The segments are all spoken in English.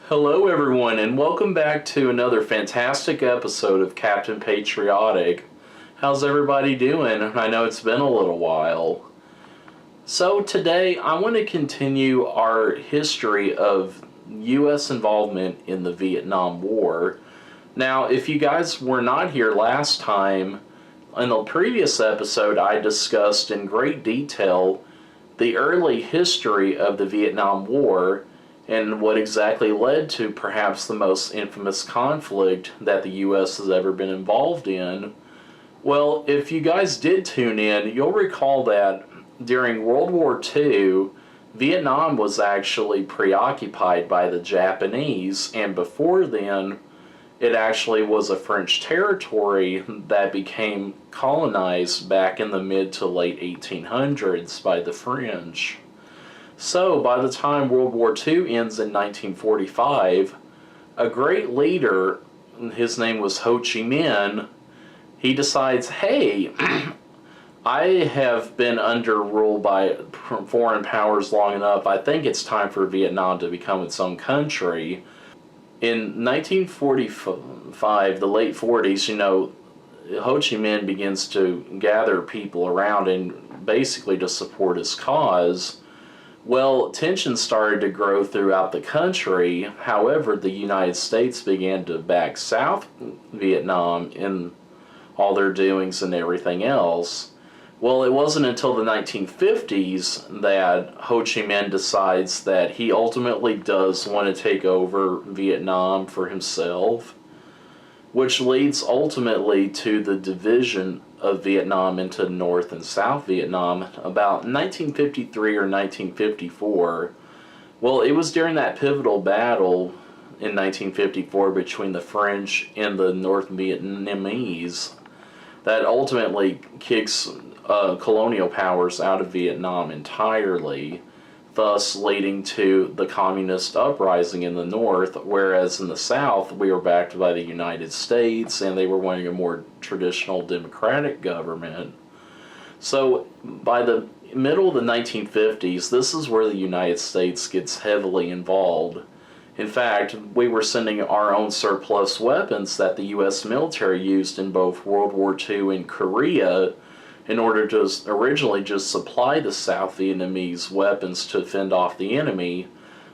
Hello, everyone, and welcome back to another fantastic episode of Captain Patriotic. How's everybody doing? I know it's been a little while. So, today I want to continue our history of U.S. involvement in the Vietnam War. Now, if you guys were not here last time, in the previous episode I discussed in great detail the early history of the Vietnam War and what exactly led to perhaps the most infamous conflict that the U.S. has ever been involved in. Well, if you guys did tune in, you'll recall that during World War II, Vietnam was actually preoccupied by the Japanese, and before then, it actually was a French territory that became colonized back in the mid to late 1800s by the French. So, by the time World War II ends in 1945, a great leader, his name was Ho Chi Minh, he decides, hey, I have been under rule by foreign powers long enough. I think it's time for Vietnam to become its own country. In 1945, the late 40s, Ho Chi Minh begins to gather people around and basically to support his cause. Well, tensions started to grow throughout the country. However, the United States began to back South Vietnam in all their doings and everything else. Well, it wasn't until the 1950s that Ho Chi Minh decides that he ultimately does want to take over Vietnam for himself, which leads ultimately to the division of Vietnam into North and South Vietnam about 1953 or 1954. Well, it was during that pivotal battle in 1954 between the French and the North Vietnamese that ultimately kicks colonial powers out of Vietnam entirely, thus leading to the communist uprising in the North, whereas in the South we were backed by the United States and they were wanting a more traditional democratic government. So by the middle of the 1950s, this is where the United States gets heavily involved. In fact, we were sending our own surplus weapons that the U.S. military used in both World War II and Korea in order to originally just supply the South Vietnamese weapons to fend off the enemy.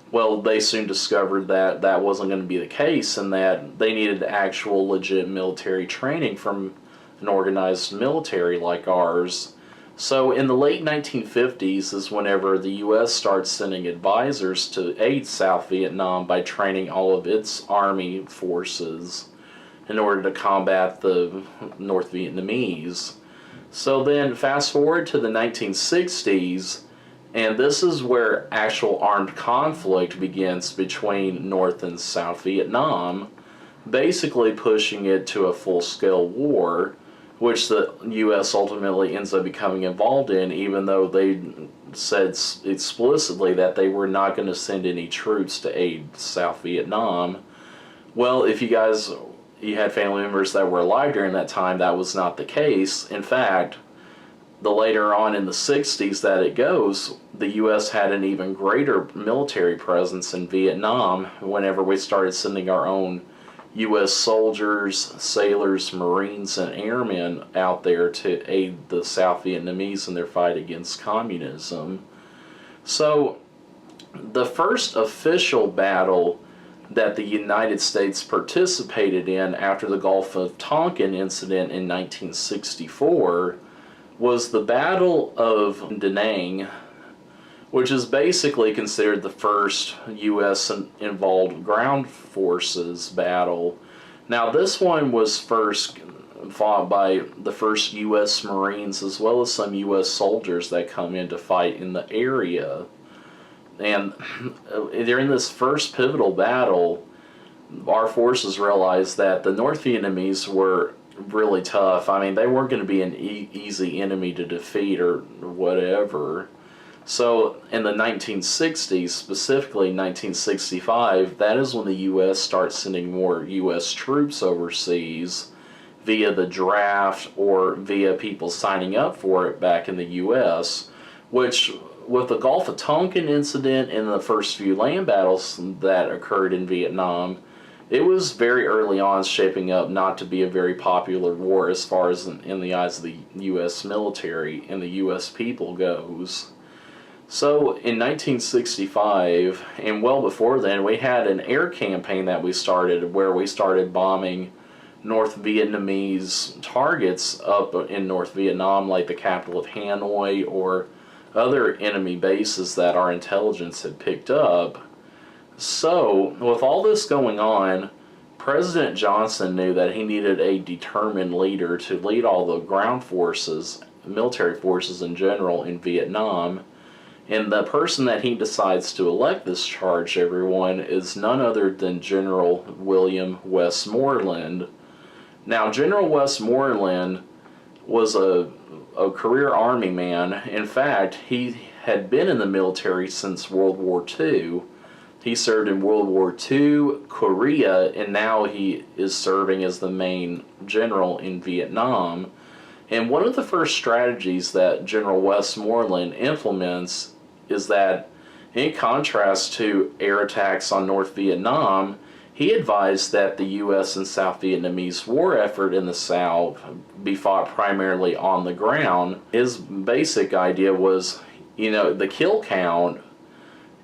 Well, they soon discovered that that wasn't going to be the case and that they needed actual legit military training from an organized military like ours. So in the late 1950s is whenever the U.S. starts sending advisors to aid South Vietnam by training all of its army forces in order to combat the North Vietnamese. So then fast forward to the 1960s, and this is where actual armed conflict begins between North and South Vietnam, basically pushing it to a full-scale war, which the U.S. ultimately ends up becoming involved in, even though they said explicitly that they were not going to send any troops to aid South Vietnam. Well, if you had family members that were alive during that time, that was not the case. In fact, the later on in the 60s that it goes, the U.S. had an even greater military presence in Vietnam whenever we started sending our own U.S. soldiers, sailors, Marines, and airmen out there to aid the South Vietnamese in their fight against communism. So, the first official battle that the United States participated in after the Gulf of Tonkin incident in 1964 was the Battle of Da Nang, which is basically considered the first U.S. involved ground forces battle. Now, this one was first fought by the first U.S. Marines as well as some U.S. soldiers that come in to fight in the area. And during this first pivotal battle, our forces realized that the North Vietnamese were really tough. I mean, they weren't going to be an easy enemy to defeat or whatever. So in the 1960s, specifically 1965, that is when the U.S. starts sending more U.S. troops overseas via the draft or via people signing up for it back in the U.S., which with the Gulf of Tonkin incident and the first few land battles that occurred in Vietnam, it was very early on shaping up not to be a very popular war as far as in the eyes of the U.S. military and the U.S. people goes. So in 1965, and well before then, we had an air campaign that we started where we started bombing North Vietnamese targets up in North Vietnam, like the capital of Hanoi, or other enemy bases that our intelligence had picked up. So, with all this going on, President Johnson knew that he needed a determined leader to lead all the ground forces, military forces in general, in Vietnam. And the person that he decides to elect this charge, everyone, is none other than General William Westmoreland. Now, General Westmoreland was a career Army man. In fact, he had been in the military since World War II. He served in World War II, Korea, and now he is serving as the main general in Vietnam. And one of the first strategies that General Westmoreland implements is that, in contrast to air attacks on North Vietnam, he advised that the U.S. and South Vietnamese war effort in the South be fought primarily on the ground. His basic idea was, the kill count.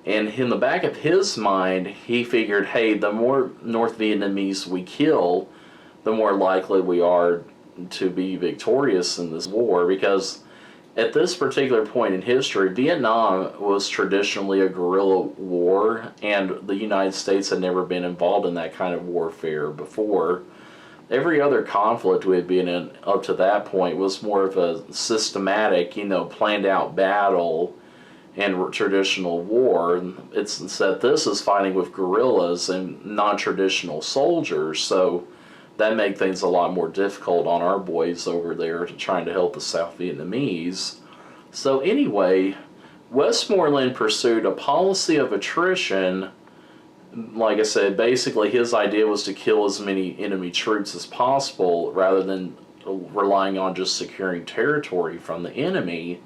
And in the back of his mind, he figured, hey, the more North Vietnamese we kill, the more likely we are to be victorious in this war. Because at this particular point in history, Vietnam was traditionally a guerrilla war, and the United States had never been involved in that kind of warfare before. Every other conflict we had been in up to that point was more of a systematic, planned out battle and traditional war. It's that this is fighting with guerrillas and non-traditional soldiers, so that made things a lot more difficult on our boys over there trying to help the South Vietnamese. So anyway, Westmoreland pursued a policy of attrition. Like I said, basically his idea was to kill as many enemy troops as possible rather than relying on just securing territory from the enemy.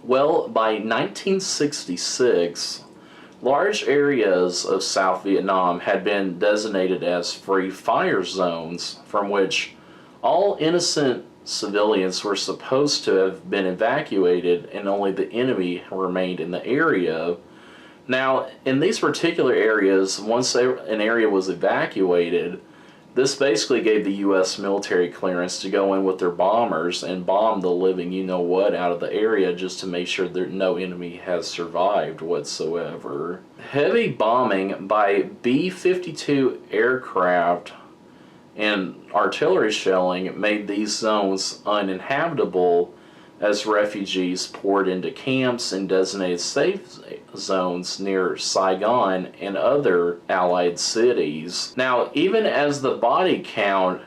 Well, by 1966, large areas of South Vietnam had been designated as free fire zones from which all innocent civilians were supposed to have been evacuated and only the enemy remained in the area. Now, in these particular areas, once an area was evacuated, this basically gave the U.S. military clearance to go in with their bombers and bomb the living you-know-what out of the area just to make sure that no enemy has survived whatsoever. Heavy bombing by B-52 aircraft and artillery shelling made these zones uninhabitable as refugees poured into camps in designated safe zones near Saigon and other allied cities. Now, even as the body count,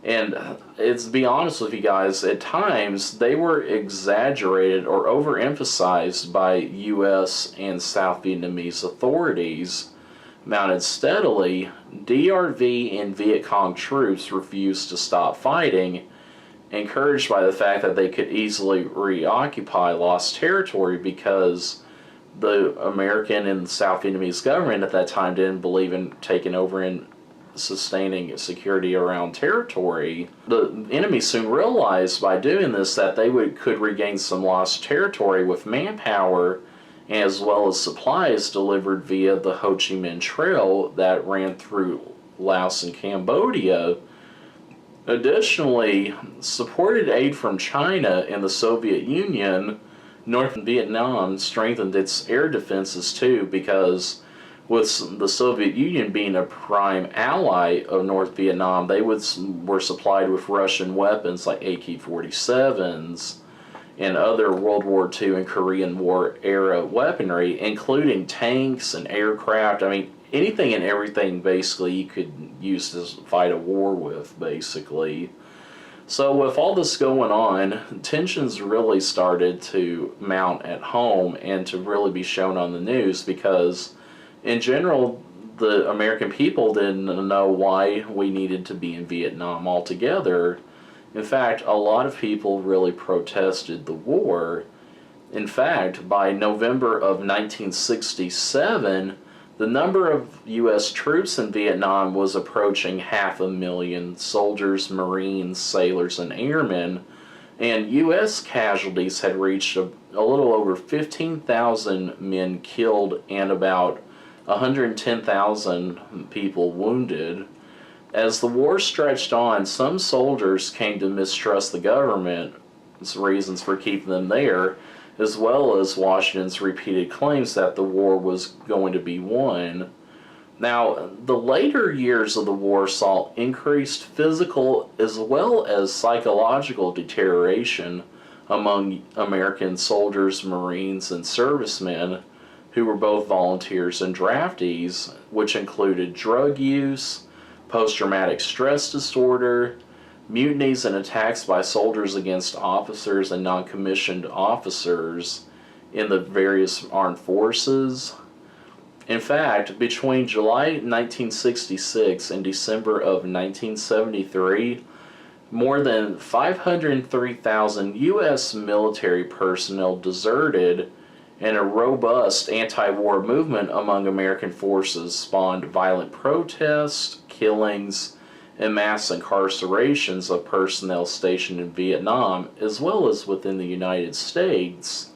and it's to be honest with you guys, at times they were exaggerated or overemphasized by U.S. and South Vietnamese authorities, mounted steadily, DRV and Viet Cong troops refused to stop fighting, encouraged by the fact that they could easily reoccupy lost territory because the American and South Vietnamese government at that time didn't believe in taking over and sustaining security around territory. The enemy soon realized by doing this that they could regain some lost territory with manpower as well as supplies delivered via the Ho Chi Minh Trail that ran through Laos and Cambodia. Additionally, supported aid from China and the Soviet Union, North Vietnam strengthened its air defenses too, because with the Soviet Union being a prime ally of North Vietnam, they were supplied with Russian weapons like AK-47s and other World War II and Korean War era weaponry, including tanks and aircraft. I mean, anything and everything basically you could use to fight a war with, basically. So with all this going on, tensions really started to mount at home and to really be shown on the news because, in general, the American people didn't know why we needed to be in Vietnam altogether. In fact, a lot of people really protested the war, In fact, by November of 1967, the number of U.S. troops in Vietnam was approaching 500,000 soldiers, Marines, sailors, and airmen, and U.S. casualties had reached a little over 15,000 men killed and about 110,000 people wounded. As the war stretched on, some soldiers came to mistrust the government's reasons for keeping them there, as well as Washington's repeated claims that the war was going to be won. Now, the later years of the war saw increased physical as well as psychological deterioration among American soldiers, Marines, and servicemen who were both volunteers and draftees, which included drug use, post-traumatic stress disorder, mutinies and attacks by soldiers against officers and non-commissioned officers in the various armed forces. In fact, between July 1966 and December of 1973, more than 503,000 U.S. military personnel deserted, and a robust anti-war movement among American forces spawned violent protests, killings, and mass incarcerations of personnel stationed in Vietnam, as well as within the United States.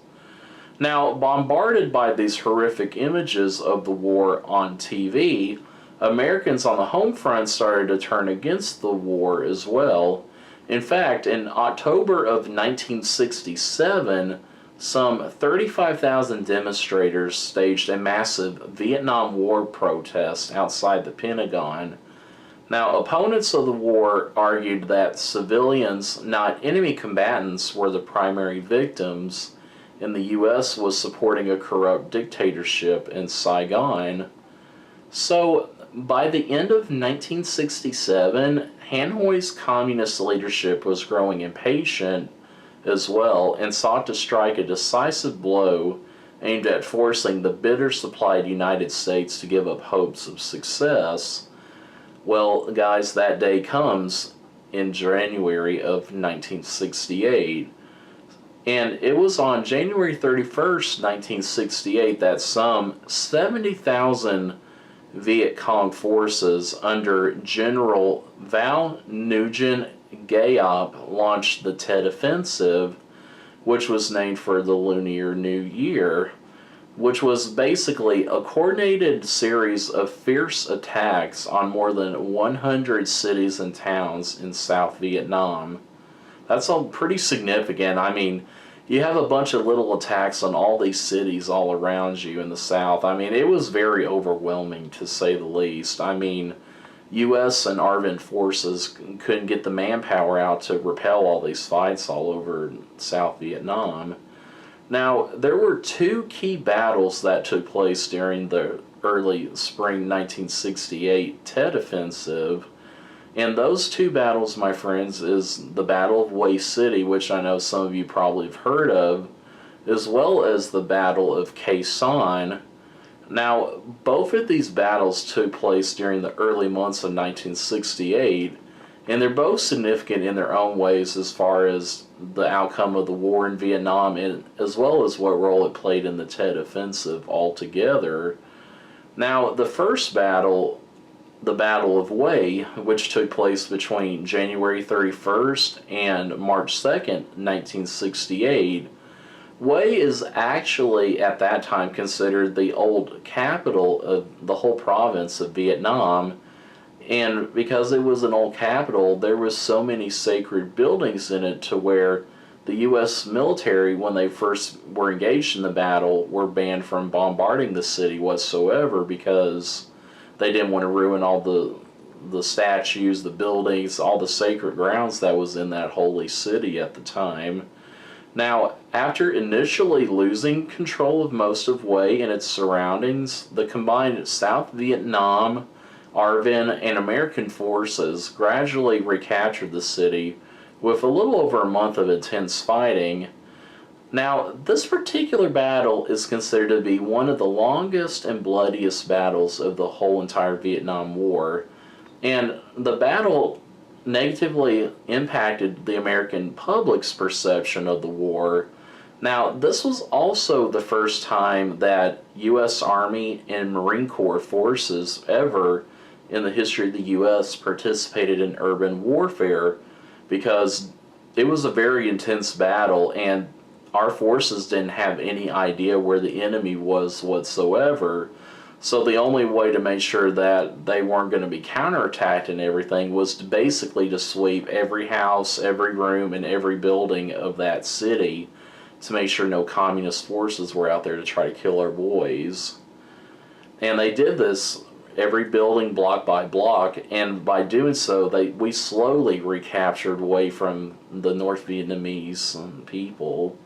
Now, bombarded by these horrific images of the war on TV, Americans on the home front started to turn against the war as well. In fact, in October of 1967, some 35,000 demonstrators staged a massive Vietnam War protest outside the Pentagon. Now, opponents of the war argued that civilians, not enemy combatants, were the primary victims, and the U.S. was supporting a corrupt dictatorship in Saigon. So, by the end of 1967, Hanoi's communist leadership was growing impatient as well and sought to strike a decisive blow aimed at forcing the bitter supplied United States to give up hopes of success. Well, guys, that day comes in January of 1968. And it was on January 31st, 1968, that some 70,000 Viet Cong forces under General Val Nugent Gayop launched the Tet Offensive, which was named for the Lunar New Year, which was basically a coordinated series of fierce attacks on more than 100 cities and towns in South Vietnam. That's all pretty significant. I mean, you have a bunch of little attacks on all these cities all around you in the South. I mean, it was very overwhelming, to say the least. I mean, U.S. and ARVN forces couldn't get the manpower out to repel all these fights all over South Vietnam. Now, there were two key battles that took place during the early spring 1968 Tet Offensive. And those two battles, my friends, is the Battle of Hue City, which I know some of you probably have heard of, as well as the Battle of Khe Sanh. Now, both of these battles took place during the early months of 1968, and they're both significant in their own ways as far as the outcome of the war in Vietnam, and as well as what role it played in the Tet Offensive altogether. Now, the first battle, the Battle of Hue, which took place between January 31st and March 2nd, 1968, Hue is actually, at that time, considered the old capital of the whole province of Vietnam. And because it was an old capital, there was so many sacred buildings in it to where the U.S. military, when they first were engaged in the battle, were banned from bombarding the city whatsoever because they didn't want to ruin all the statues, the buildings, all the sacred grounds that was in that holy city at the time. Now, after initially losing control of most of Hue and its surroundings, the combined South Vietnam, ARVN, and American forces gradually recaptured the city with a little over a month of intense fighting. Now, this particular battle is considered to be one of the longest and bloodiest battles of the whole entire Vietnam War, and the battle negatively impacted the American public's perception of the war, Now, this was also the first time that U.S. Army and Marine Corps forces ever in the history of the U.S. participated in urban warfare, because it was a very intense battle and our forces didn't have any idea where the enemy was whatsoever. So the only way to make sure that they weren't going to be counterattacked and everything was to basically to sweep every house, every room, and every building of that city to make sure no communist forces were out there to try to kill our boys. And they did this every building block by block, and by doing so we slowly recaptured away from the North Vietnamese people.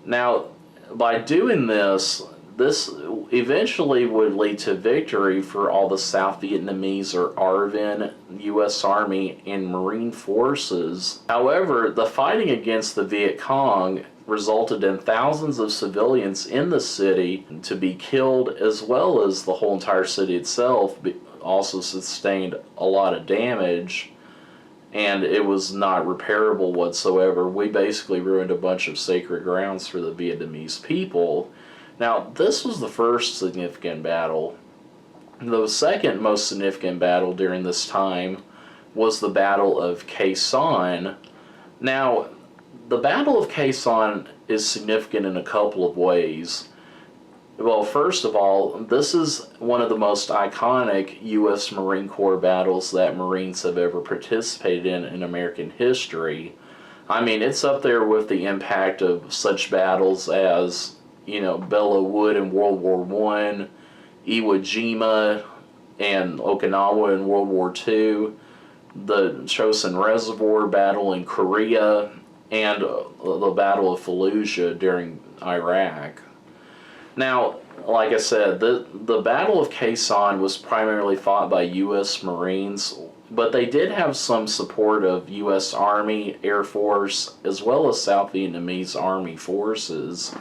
Now, by doing this eventually would lead to victory for all the South Vietnamese or ARVN, U.S. Army, and Marine forces. However, the fighting against the Viet Cong resulted in thousands of civilians in the city to be killed, as well as the whole entire city itself also sustained a lot of damage, and it was not repairable whatsoever. We basically ruined a bunch of sacred grounds for the Vietnamese people. Now, this was the first significant battle. The second most significant battle during this time was the Battle of Khe Sanh. Now, the Battle of Khe Sanh is significant in a couple of ways. Well, first of all, this is one of the most iconic U.S. Marine Corps battles that Marines have ever participated in American history. I mean, it's up there with the impact of such battles as, Belleau Wood in World War I, Iwo Jima and Okinawa in World War II, the Chosin Reservoir battle in Korea, and the Battle of Fallujah during Iraq. Now, like I said, the Battle of Khe Sanh was primarily fought by U.S. Marines, but they did have some support of U.S. Army, Air Force, as well as South Vietnamese Army forces.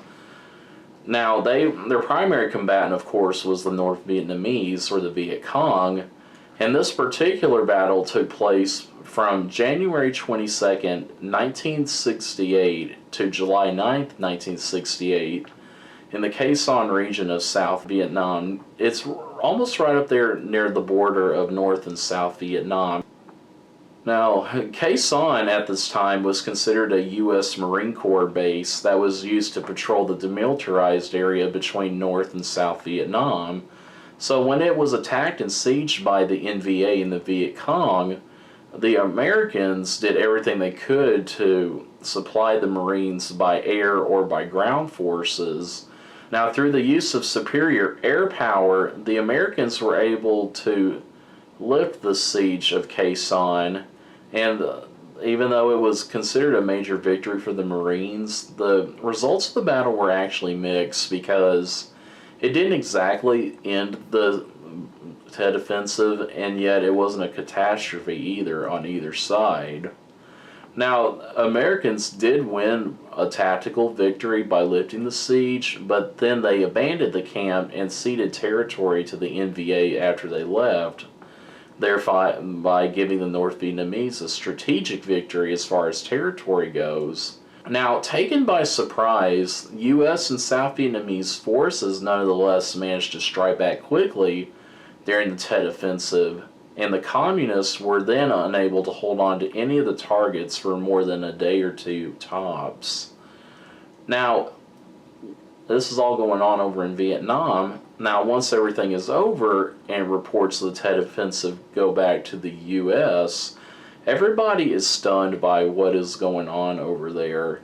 Now, their primary combatant, of course, was the North Vietnamese, or the Viet Cong, and this particular battle took place from January 22nd, 1968 to July 9th, 1968, in the Khe Sanh region of South Vietnam. It's almost right up there near the border of North and South Vietnam. Now, Khe Sanh at this time was considered a U.S. Marine Corps base that was used to patrol the demilitarized area between North and South Vietnam. So when it was attacked and sieged by the NVA and the Viet Cong, the Americans did everything they could to supply the Marines by air or by ground forces. Now, through the use of superior air power, the Americans were able to lift the siege of Khe Sanh, and even though it was considered a major victory for the Marines, the results of the battle were actually mixed, because it didn't exactly end the Tet Offensive, and yet it wasn't a catastrophe either on either side. Now, Americans did win a tactical victory by lifting the siege, but then they abandoned the camp and ceded territory to the NVA after they left, thereby by giving the North Vietnamese a strategic victory as far as territory goes. Now, taken by surprise, U.S. and South Vietnamese forces nonetheless managed to strike back quickly during the Tet Offensive, and the Communists were then unable to hold on to any of the targets for more than a day or two tops. Now, this is all going on over in Vietnam. Now, once everything is over and reports of the Tet Offensive go back to the U.S., everybody is stunned by what is going on over there.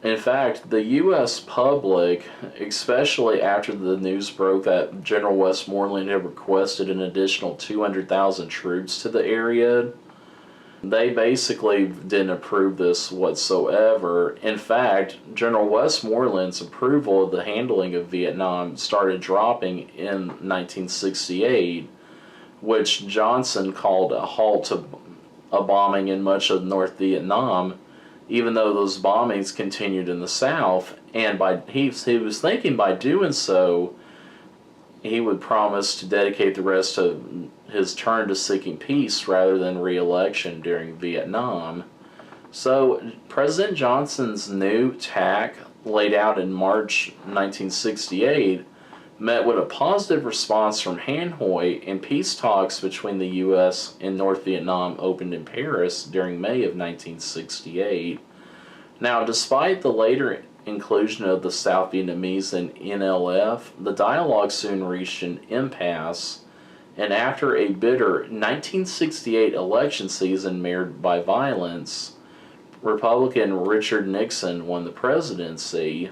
In fact, the U.S. public, especially after the news broke that General Westmoreland had requested an additional 200,000 troops to the area, they basically didn't approve this whatsoever. In fact, General Westmoreland's approval of the handling of Vietnam started dropping in 1968, which Johnson called a halt to a bombing in much of North Vietnam, even though those bombings continued in the South. And he was thinking by doing so, he would promise to dedicate the rest of his term to seeking peace rather than re-election during Vietnam. So, President Johnson's new TAC, laid out in March 1968, met with a positive response from Hanoi, and peace talks between the U.S. and North Vietnam opened in Paris during May of 1968. Now, despite the later inclusion of the South Vietnamese in NLF, the dialogue soon reached an impasse, and after a bitter 1968 election season marred by violence, Republican Richard Nixon won the presidency.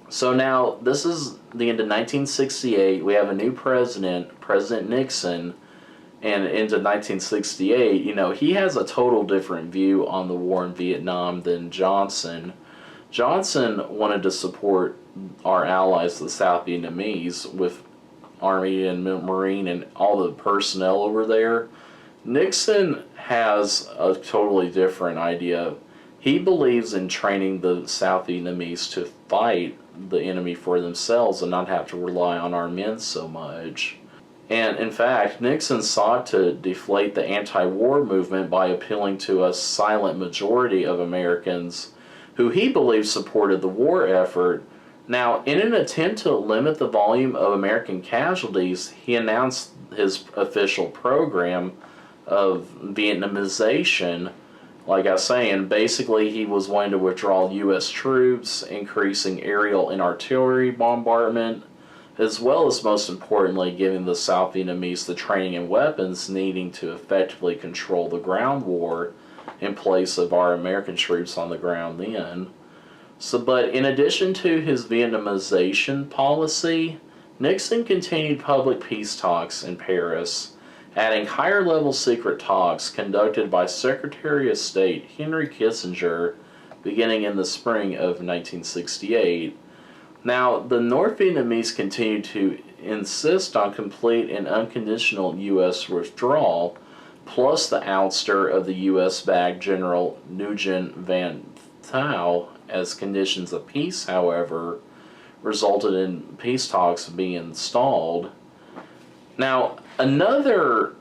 So now, this is the end of 1968. We have a new president, President Nixon, and into 1968, he has a total different view on the war in Vietnam than Johnson. Johnson wanted to support our allies, the South Vietnamese, with Army and Marine and all the personnel over there. Nixon has a totally different idea. He believes in training the South Vietnamese to fight the enemy for themselves and not have to rely on our men so much. And in fact, Nixon sought to deflate the anti-war movement by appealing to a silent majority of Americans who he believed supported the war effort. Now, in an attempt to limit the volume of American casualties, he announced his official program of Vietnamization. Like I was saying, basically he was wanting to withdraw U.S. troops, increasing aerial and artillery bombardment, as well as, most importantly, giving the South Vietnamese the training and weapons needing to effectively control the ground war in place of our American troops on the ground then. But in addition to his Vietnamization policy, Nixon continued public peace talks in Paris, adding higher-level secret talks conducted by Secretary of State Henry Kissinger beginning in the spring of 1968. Now, the North Vietnamese continued to insist on complete and unconditional U.S. withdrawal, plus the ouster of the U.S.-backed General Nguyen Van Thieu as conditions of peace, however, resulted in peace talks being stalled. Now, another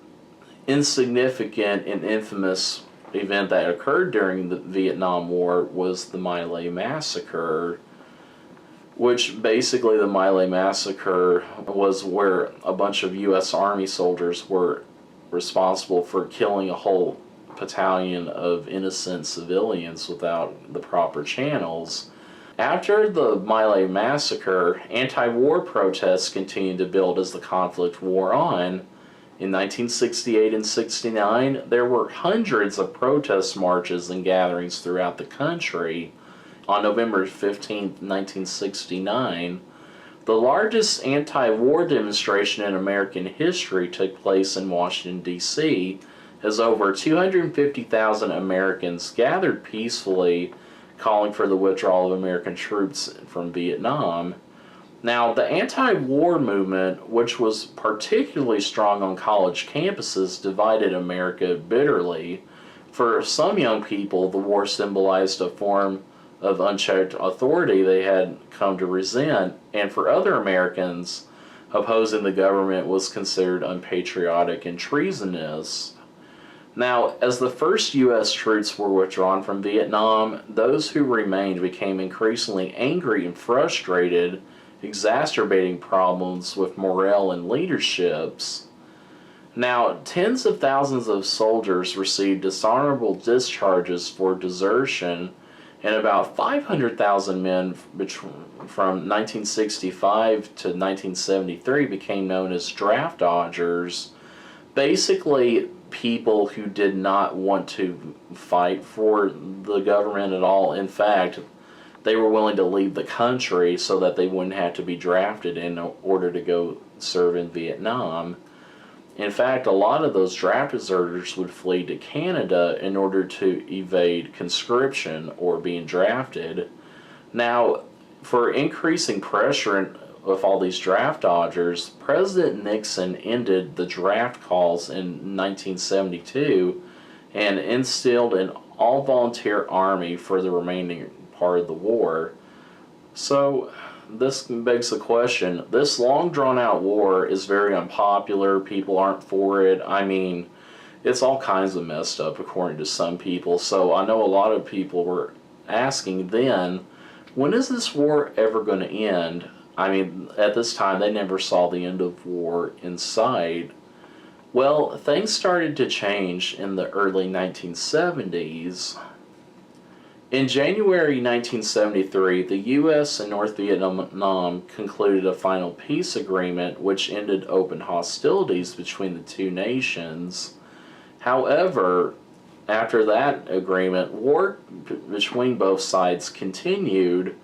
insignificant and infamous event that occurred during the Vietnam War was the My Lai Massacre, which basically the My Lai Massacre was where a bunch of U.S. Army soldiers were responsible for killing a whole battalion of innocent civilians without the proper channels. After the My Lai Massacre, anti-war protests continued to build as the conflict wore on. In 1968 and 69, there were hundreds of protest marches and gatherings throughout the country. On November 15, 1969, the largest anti-war demonstration in American history took place in Washington, D.C., as over 250,000 Americans gathered peacefully, calling for the withdrawal of American troops from Vietnam. Now, the anti-war movement, which was particularly strong on college campuses, divided America bitterly. For some young people, the war symbolized a form of unchecked authority they had come to resent, and for other Americans, opposing the government was considered unpatriotic and treasonous. Now, as the first U.S. troops were withdrawn from Vietnam, those who remained became increasingly angry and frustrated, exacerbating problems with morale and leaderships. Now, tens of thousands of soldiers received dishonorable discharges for desertion, and about 500,000 men from 1965 to 1973 became known as draft dodgers. Basically, people who did not want to fight for the government at all. In fact, they were willing to leave the country so that they wouldn't have to be drafted in order to go serve in Vietnam. In fact, a lot of those draft deserters would flee to Canada in order to evade conscription or being drafted. Now, for increasing pressure with all these draft dodgers, President Nixon ended the draft calls in 1972 and instilled an all-volunteer army for the remaining part of the war. So, this begs the question, this long drawn out war is very unpopular, people aren't for it. I mean, It's all kinds of messed up according to some people. So I know a lot of people were asking then, when is this war ever going to end? I mean, at this time, they never saw the end of war in sight. Well, things started to change in the early 1970s. In January 1973, the U.S. and North Vietnam concluded a final peace agreement which ended open hostilities between the two nations. However, after that agreement, war between both sides continued.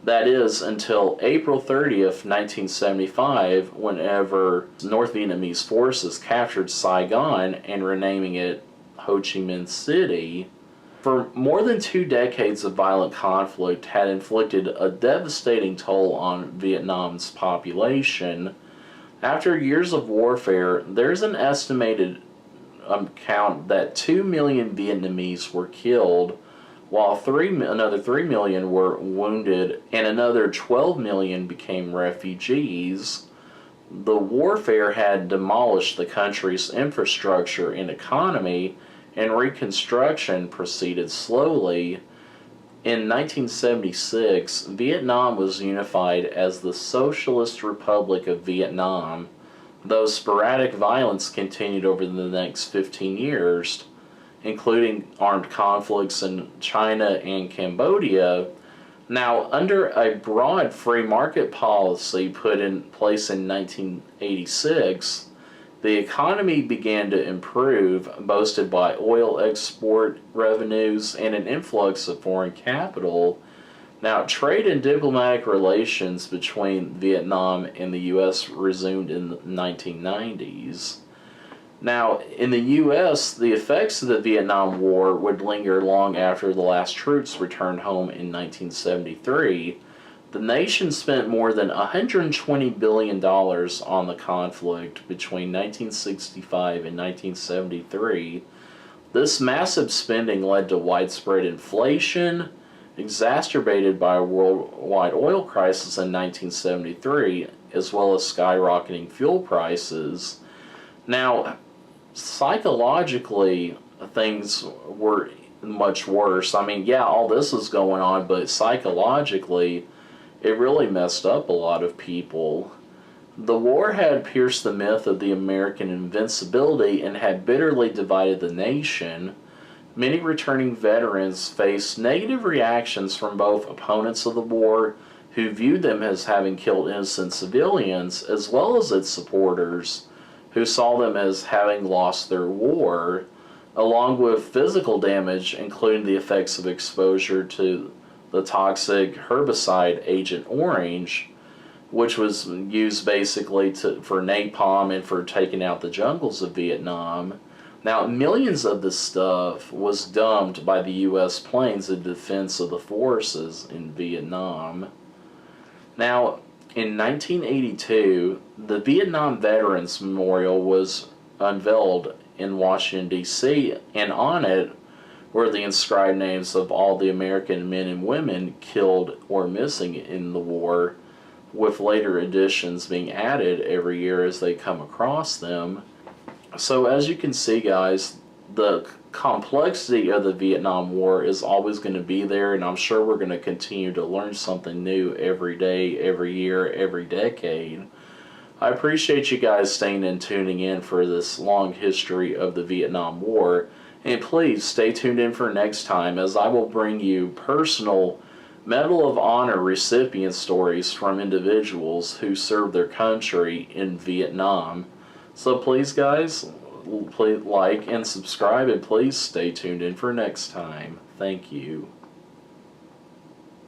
That is until April 30th, 1975, whenever North Vietnamese forces captured Saigon and renaming it Ho Chi Minh City. For more than 2 decades of violent conflict had inflicted a devastating toll on Vietnam's population. After years of warfare, there's an estimated count that 2 million Vietnamese were killed, while another 3 million were wounded, and another 12 million became refugees. The warfare had demolished the country's infrastructure and economy, and reconstruction proceeded slowly. In 1976, Vietnam was unified as the Socialist Republic of Vietnam, though sporadic violence continued over the next 15 years. Including armed conflicts in China and Cambodia. Now, under a broad free market policy put in place in 1986, the economy began to improve, boosted by oil export revenues and an influx of foreign capital. Now, trade and diplomatic relations between Vietnam and the U.S. resumed in the 1990s. Now, in the U.S., the effects of the Vietnam War would linger long after the last troops returned home in 1973. The nation spent more than $120 billion on the conflict between 1965 and 1973. This massive spending led to widespread inflation, exacerbated by a worldwide oil crisis in 1973, as well as skyrocketing fuel prices. Now, psychologically, things were much worse. I mean, yeah, all this was going on, but psychologically, it really messed up a lot of people. The war had pierced the myth of the American invincibility and had bitterly divided the nation. Many returning veterans faced negative reactions from both opponents of the war, who viewed them as having killed innocent civilians, as well as its supporters, who saw them as having lost their war, along with physical damage, including the effects of exposure to the toxic herbicide Agent Orange, which was used basically for napalm and for taking out the jungles of Vietnam. Now, millions of this stuff was dumped by the U.S. planes in defense of the forces in Vietnam. Now, in 1982, the Vietnam Veterans Memorial was unveiled in Washington, D.C., and on it were the inscribed names of all the American men and women killed or missing in the war, with later additions being added every year as they come across them. So as you can see, guys, the complexity of the Vietnam War is always going to be there, and I'm sure we're going to continue to learn something new every day, every year, every decade. I appreciate you guys staying and tuning in for this long history of the Vietnam War, and please stay tuned in for next time, as I will bring you personal Medal of Honor recipient stories from individuals who served their country in Vietnam. So please, guys, please like and subscribe, and please stay tuned in for next time. Thank you.